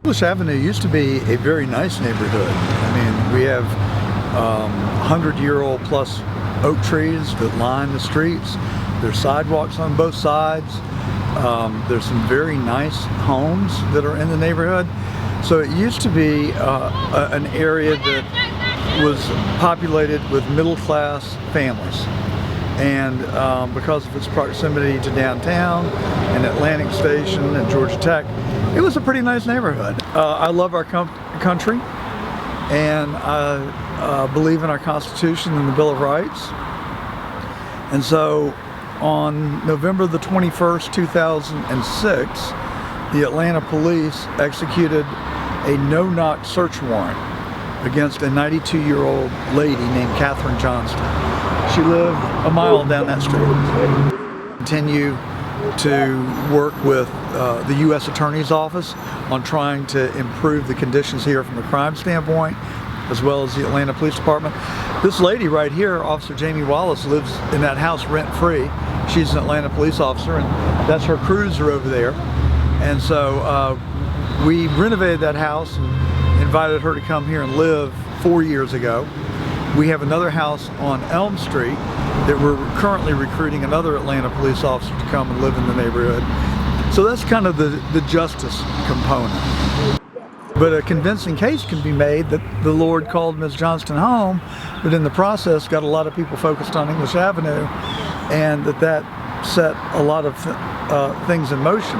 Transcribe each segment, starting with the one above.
English Avenue used to be a very nice neighborhood. I mean, we have 100-year-old plus oak trees that line the streets. There's sidewalks on both sides. There's some very nice homes that are in the neighborhood. So it used to be an area that was populated with middle-class families. And because of its proximity to downtown and Atlantic Station and Georgia Tech, it was a pretty nice neighborhood. I love our country, and I believe in our Constitution and the Bill of Rights. And so on November the 21st, 2006, the Atlanta police executed a no-knock search warrant against a 92-year-old lady named Catherine Johnston. She lived a mile down that street. Continue to work with the U.S. Attorney's Office on trying to improve the conditions here from a crime standpoint, as well as the Atlanta Police Department. This lady right here, Officer Jamie Wallace, lives in that house rent-free. She's an Atlanta police officer, and that's her cruiser over there. And so we renovated that house and invited her to come here and live 4 years ago. We have another house on Elm Street that we're currently recruiting another Atlanta police officer to come and live in the neighborhood. So that's kind of the justice component. But a convincing case can be made that the Lord called Ms. Johnston home, but in the process got a lot of people focused on English Avenue, and that set a lot of things in motion.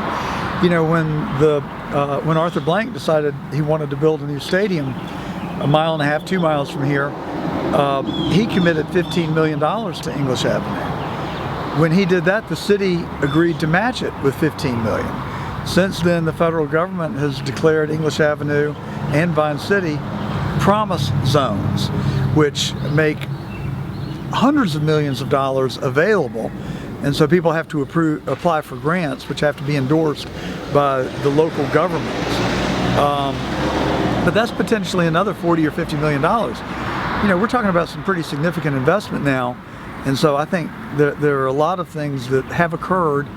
You know, when Arthur Blank decided he wanted to build a new stadium a mile and a half, 2 miles from here, he committed $15 million to English Avenue. When he did that, the city agreed to match it with $15 million. Since then, the federal government has declared English Avenue and Vine City promise zones, which make hundreds of millions of dollars available. And so people have to apply for grants, which have to be endorsed by the local governments. But that's potentially another $40 or $50 million. You know, we're talking about some pretty significant investment now. And so I think there are a lot of things that have occurred,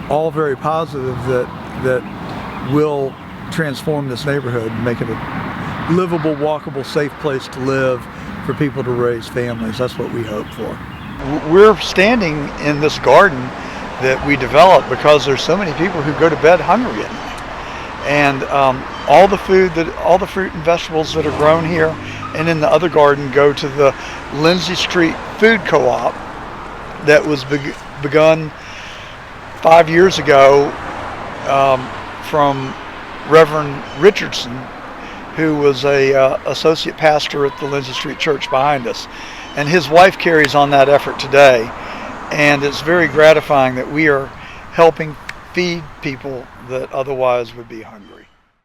all very positive, that will transform this neighborhood and make it a livable, walkable, safe place to live for people to raise families. That's what we hope for. We're standing in this garden that we developed because there's so many people who go to bed hungry at night. And all the fruit and vegetables that are grown here and in the other garden go to the Lindsay Street Food Co-op that was begun 5 years ago from Reverend Richardson, who was a associate pastor at the Lindsay Street Church behind us. And his wife carries on that effort today. And it's very gratifying that we are helping feed people that otherwise would be hungry.